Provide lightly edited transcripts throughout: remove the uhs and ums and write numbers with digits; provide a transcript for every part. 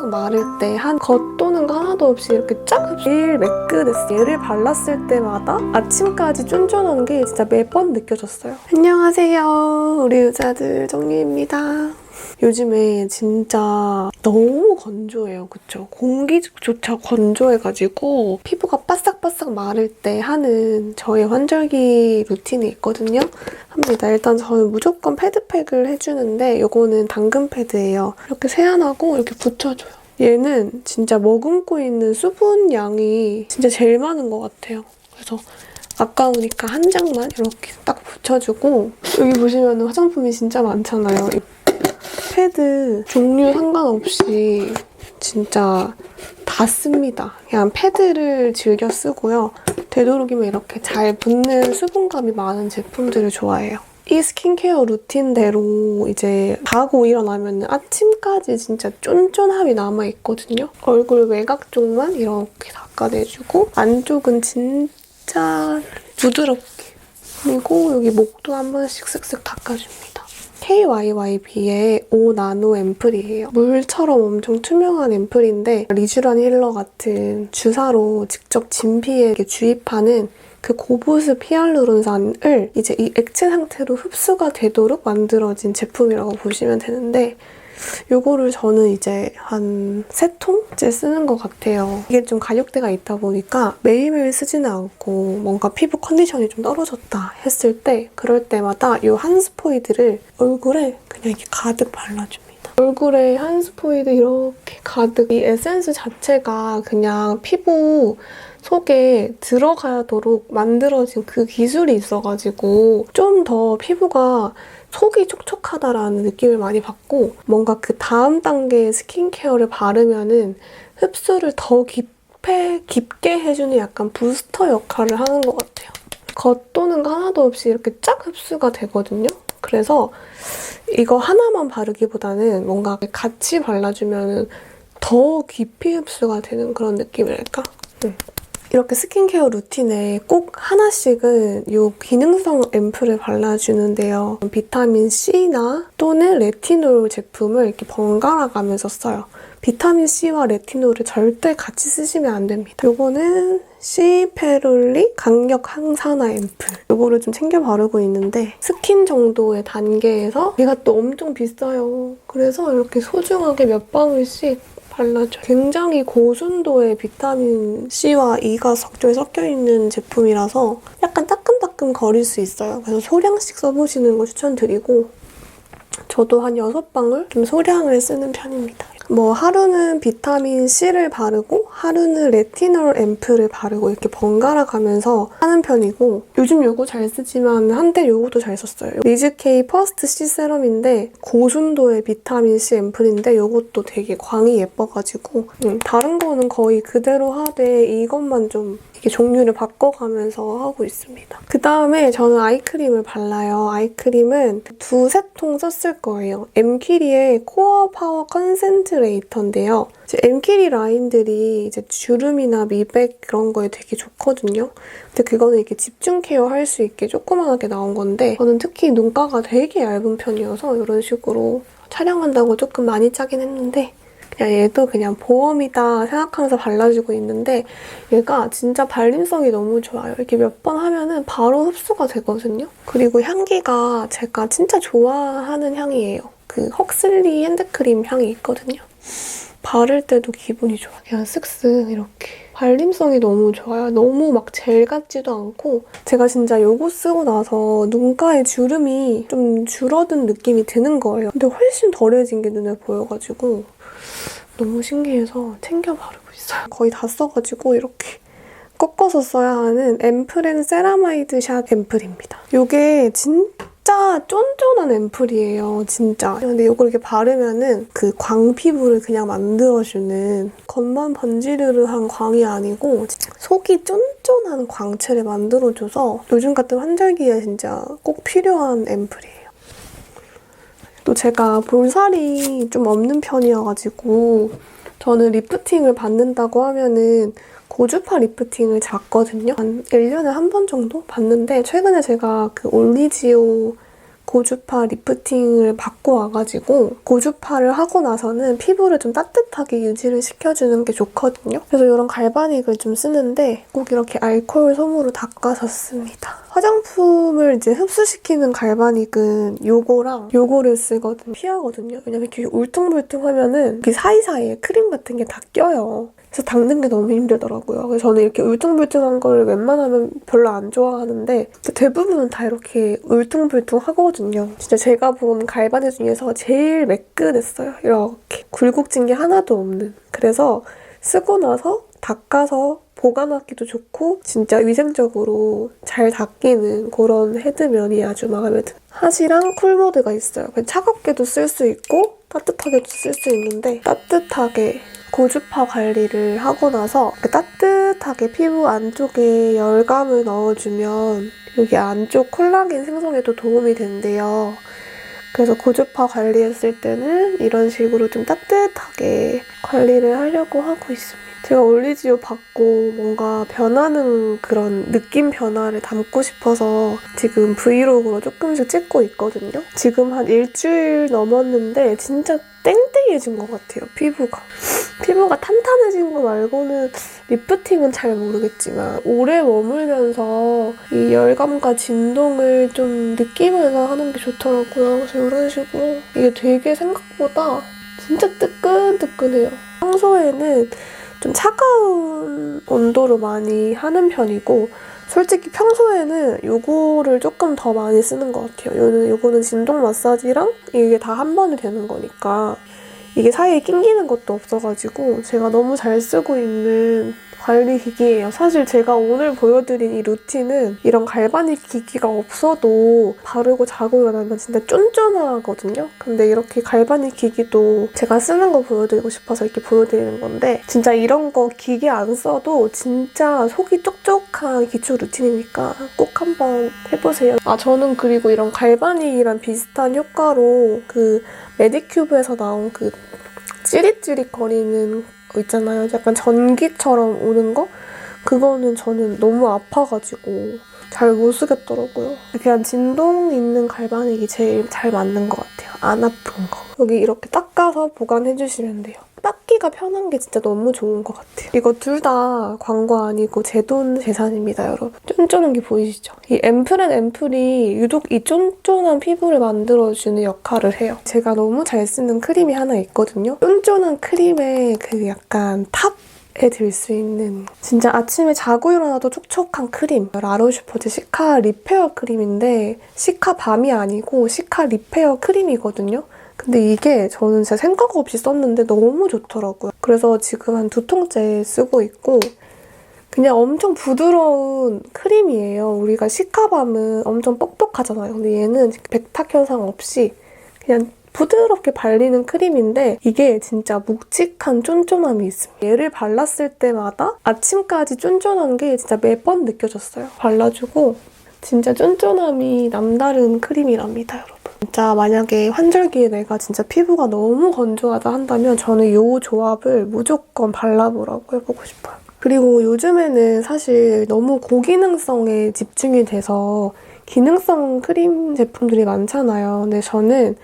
빠싹빠싹 마를 때 한 겉도는 거 하나도 없이 이렇게 쫙 제일 매끈했어요. 얘를 발랐을 때마다 아침까지 쫀쫀한 게 진짜 매번 느껴졌어요. 안녕하세요. 우리 의사들 정리입니다. 요즘에 진짜 너무 건조해요. 그쵸? 공기조차 건조해가지고 피부가 바싹바싹 마를 때 하는 저의 환절기 루틴이 있거든요. 합니다. 일단 저는 무조건 패드팩을 해주는데 이거는 당근 패드예요. 이렇게 세안하고 이렇게 붙여줘요. 얘는 진짜 머금고 있는 수분 양이 진짜 제일 많은 것 같아요. 그래서 아까우니까 한 장만 이렇게 딱 붙여주고 여기 보시면 화장품이 진짜 많잖아요. 패드 종류 상관없이 진짜 다 씁니다. 그냥 패드를 즐겨 쓰고요. 되도록이면 이렇게 잘 붙는 수분감이 많은 제품들을 좋아해요. 이 스킨케어 루틴대로 이제 자고 일어나면 아침까지 진짜 쫀쫀함이 남아있거든요. 얼굴 외곽 쪽만 이렇게 닦아내주고 안쪽은 진짜 부드럽게, 그리고 여기 목도 한 번씩 쓱쓱 닦아줍니다. KYYB의 5 나노 앰플이에요. 물처럼 엄청 투명한 앰플인데 리쥬란 힐러 같은 주사로 직접 진피에 주입하는 그 고부스 히알루론산을 이제 이 액체 상태로 흡수가 되도록 만들어진 제품이라고 보시면 되는데 요거를 저는 이제 한 3통째 쓰는 것 같아요. 이게 좀 가격대가 있다 보니까 매일매일 쓰지는 않고 뭔가 피부 컨디션이 좀 떨어졌다 했을 때 그럴 때마다 이 한 스포이드를 얼굴에 그냥 이렇게 가득 발라줍니다. 얼굴에 한 스포이드 이렇게 가득. 이 에센스 자체가 그냥 피부 속에 들어가도록 만들어진 그 기술이 있어가지고 좀 더 피부가 속이 촉촉하다라는 느낌을 많이 받고 뭔가 그 다음 단계의 스킨케어를 바르면은 흡수를 더 깊게 해주는 약간 부스터 역할을 하는 것 같아요. 겉도는 거 하나도 없이 이렇게 쫙 흡수가 되거든요. 그래서 이거 하나만 바르기보다는 뭔가 같이 발라주면 더 깊이 흡수가 되는 그런 느낌이랄까? 이렇게 스킨케어 루틴에 꼭 하나씩은 이 기능성 앰플을 발라주는데요. 비타민C나 또는 레티놀 제품을 이렇게 번갈아 가면서 써요. 비타민C와 레티놀을 절대 같이 쓰시면 안 됩니다. 이거는 시페롤리 강력 항산화 앰플. 이거를 좀 챙겨 바르고 있는데 스킨 정도의 단계에서 얘가 또 엄청 비싸요. 그래서 이렇게 소중하게 몇 방울씩 발라줘요. 굉장히 고순도의 비타민C와 E가 적절히 섞여있는 제품이라서 약간 따끔따끔 거릴 수 있어요. 그래서 소량씩 써보시는 거 추천드리고 저도 한 6방울 좀 소량을 쓰는 편입니다. 하루는 비타민C를 바르고 하루는 레티놀 앰플을 바르고 이렇게 번갈아 가면서 하는 편이고 요즘 요거 잘 쓰지만 한때 요거도 잘 썼어요. 리즈케이 퍼스트 C 세럼인데 고순도의 비타민C 앰플인데 요것도 되게 광이 예뻐가지고 다른 거는 거의 그대로 하되 이것만 좀 이게 종류를 바꿔가면서 하고 있습니다. 그 다음에 저는 아이크림을 발라요. 아이크림은 2-3통 썼을 거예요. 엠키리의 코어 파워 컨센트레이터인데요. 엠키리 라인들이 이제 주름이나 미백 그런 거에 되게 좋거든요. 근데 그거는 이렇게 집중 케어 할 수 있게 조그만하게 나온 건데 저는 특히 눈가가 되게 얇은 편이어서 이런 식으로 촬영한다고 조금 많이 짜긴 했는데 얘도 그냥 보험이다 생각하면서 발라주고 있는데 얘가 진짜 발림성이 너무 좋아요. 이렇게 몇 번 하면은 바로 흡수가 되거든요. 그리고 향기가 제가 진짜 좋아하는 향이에요. 그 헉슬리 핸드크림 향이 있거든요. 바를 때도 기분이 좋아요. 그냥 쓱쓱 이렇게. 발림성이 너무 좋아요. 너무 막 젤 같지도 않고 제가 진짜 이거 쓰고 나서 눈가에 주름이 좀 줄어든 느낌이 드는 거예요. 근데 훨씬 덜해진 게 눈에 보여가지고 너무 신기해서 챙겨 바르고 있어요. 거의 다 써가지고 이렇게 꺾어서 써야 하는 앰플앤 세라마이드 샷 앰플입니다. 이게 진짜 쫀쫀한 앰플이에요, 진짜. 근데 이걸 이렇게 바르면은 그 광 피부를 그냥 만들어주는 겉만 번지르르한 광이 아니고 속이 쫀쫀한 광채를 만들어줘서 요즘 같은 환절기에 진짜 꼭 필요한 앰플이에요. 또 제가 볼살이 좀 없는 편이어가지고 저는 리프팅을 받는다고 하면은 고주파 리프팅을 잡거든요. 한 1년에 한 번 정도 받는데 최근에 제가 그 올리지오 고주파 리프팅을 받고 와가지고 고주파를 하고 나서는 피부를 좀 따뜻하게 유지를 시켜주는 게 좋거든요. 그래서 이런 갈바닉을 좀 쓰는데 꼭 이렇게 알코올 솜으로 닦아서 씁니다. 화장품을 이제 흡수시키는 갈바닉은 요거랑 요거를 쓰거든요. 피하거든요. 왜냐면 이렇게 울퉁불퉁하면은 이렇게 사이사이에 크림 같은 게 다 껴요. 그래서 닦는 게 너무 힘들더라고요. 그래서 저는 이렇게 울퉁불퉁한 걸 웬만하면 별로 안 좋아하는데 대부분은 다 이렇게 울퉁불퉁하거든요. 진짜 제가 본 갈바닉 중에서 제일 매끈했어요. 이렇게 굴곡진 게 하나도 없는. 그래서 쓰고 나서 닦아서 보관하기도 좋고 진짜 위생적으로 잘 닦이는 그런 헤드면이 아주 마음에 드는. 핫이랑 쿨모드가 있어요. 그냥 차갑게도 쓸 수 있고 따뜻하게도 쓸 수 있는데 따뜻하게 고주파 관리를 하고 나서 따뜻하게 피부 안쪽에 열감을 넣어주면 여기 안쪽 콜라겐 생성에도 도움이 된대요. 그래서 고주파 관리했을 때는 이런 식으로 좀 따뜻하게 관리를 하려고 하고 있습니다. 제가 올리지오 받고 뭔가 변하는 그런 느낌 변화를 담고 싶어서 지금 브이로그로 조금씩 찍고 있거든요. 지금 한 일주일 넘었는데 진짜 땡땡해진 것 같아요, 피부가. 피부가 탄탄해진 거 말고는 리프팅은 잘 모르겠지만 오래 머물면서 이 열감과 진동을 좀 느끼면서 하는 게 좋더라고요. 그래서 이런 식으로 이게 되게 생각보다 진짜 뜨끈뜨끈해요. 평소에는 좀 차가운 온도로 많이 하는 편이고 솔직히 평소에는 요거를 조금 더 많이 쓰는 것 같아요. 요거는 진동 마사지랑 이게 다 한 번에 되는 거니까 이게 사이에 낑기는 것도 없어가지고 제가 너무 잘 쓰고 있는 관리 기기예요. 사실 제가 오늘 보여드린 이 루틴은 이런 갈바닉 기기가 없어도 바르고 자고 일어나면 진짜 쫀쫀하거든요. 근데 이렇게 갈바닉 기기도 제가 쓰는 거 보여드리고 싶어서 이렇게 보여드리는 건데 진짜 이런 거 기기 안 써도 진짜 속이 촉촉한 기초 루틴이니까 꼭 한번 해보세요. 저는 그리고 이런 갈바닉이랑 비슷한 효과로 그 메디큐브에서 나온 그 찌릿찌릿 거리는 거 있잖아요. 약간 전기처럼 오는 거? 그거는 저는 너무 아파가지고 잘 못 쓰겠더라고요. 그냥 진동 있는 갈바닉이 제일 잘 맞는 것 같아요. 안 아픈 거. 여기 이렇게 닦아서 보관해주시면 돼요. 닦기가 편한 게 진짜 너무 좋은 것 같아요. 이거 둘 다 광고 아니고 제 돈 재산입니다, 여러분. 쫀쫀한 게 보이시죠? 이 앰플이 유독 이 쫀쫀한 피부를 만들어주는 역할을 해요. 제가 너무 잘 쓰는 크림이 하나 있거든요. 쫀쫀한 크림의 그 약간 탑에 들 수 있는 진짜 아침에 자고 일어나도 촉촉한 크림. 라로슈포즈 시카 리페어 크림인데 시카 밤이 아니고 시카 리페어 크림이거든요. 근데 이게 저는 진짜 생각 없이 썼는데 너무 좋더라고요. 그래서 지금 한 2통째 쓰고 있고 그냥 엄청 부드러운 크림이에요. 우리가 시카밤은 엄청 뻑뻑하잖아요. 근데 얘는 백탁 현상 없이 그냥 부드럽게 발리는 크림인데 이게 진짜 묵직한 쫀쫀함이 있습니다. 얘를 발랐을 때마다 아침까지 쫀쫀한 게 진짜 매번 느껴졌어요. 발라주고 진짜 쫀쫀함이 남다른 크림이랍니다, 여러분. 진짜 만약에 환절기에 내가 진짜 피부가 너무 건조하다 한다면 저는 이 조합을 무조건 발라보라고 해보고 싶어요. 그리고 요즘에는 사실 너무 고기능성에 집중이 돼서 기능성 크림 제품들이 많잖아요. 근데 저는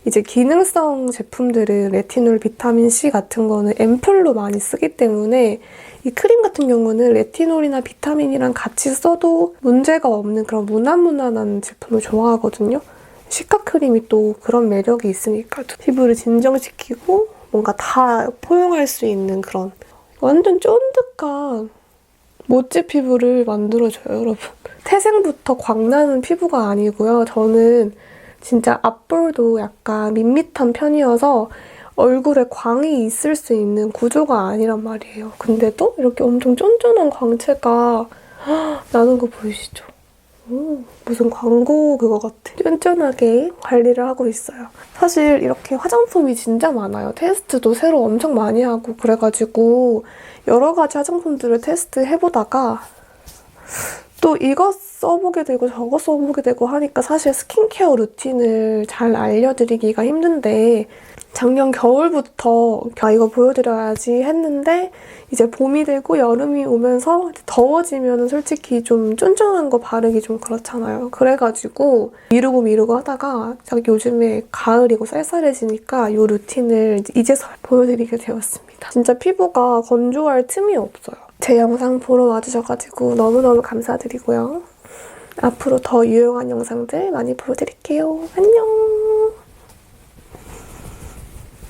이제 기능성 제품들은 레티놀, 비타민C 같은 거는 앰플로 많이 쓰기 때문에 이 크림 같은 경우는 레티놀이나 비타민이랑 같이 써도 문제가 없는 그런 무난무난한 제품을 좋아하거든요. 시카 크림이 또 그런 매력이 있으니까 피부를 진정시키고 뭔가 다 포용할 수 있는 그런 완전 쫀득한 모찌 피부를 만들어줘요, 여러분. 태생부터 광나는 피부가 아니고요. 저는 진짜 앞볼도 약간 밋밋한 편이어서 얼굴에 광이 있을 수 있는 구조가 아니란 말이에요. 근데도 이렇게 엄청 쫀쫀한 광채가 나는 거 보이시죠? 무슨 광고 그거 같아. 쫀쫀하게 관리를 하고 있어요. 사실 이렇게 화장품이 진짜 많아요. 테스트도 새로 엄청 많이 하고 그래가지고 여러 가지 화장품들을 테스트해보다가 또 이거 써보게 되고 저거 써보게 되고 하니까 사실 스킨케어 루틴을 잘 알려드리기가 힘든데 작년 겨울부터 이거 보여드려야지 했는데 이제 봄이 되고 여름이 오면서 더워지면 솔직히 좀 쫀쫀한 거 바르기 좀 그렇잖아요. 그래가지고 미루고 하다가 요즘에 가을이고 쌀쌀해지니까 이 루틴을 이제서 보여드리게 되었습니다. 진짜 피부가 건조할 틈이 없어요. 제 영상 보러 와주셔가지고 너무너무 감사드리고요. 앞으로 더 유용한 영상들 많이 보여드릴게요. 안녕!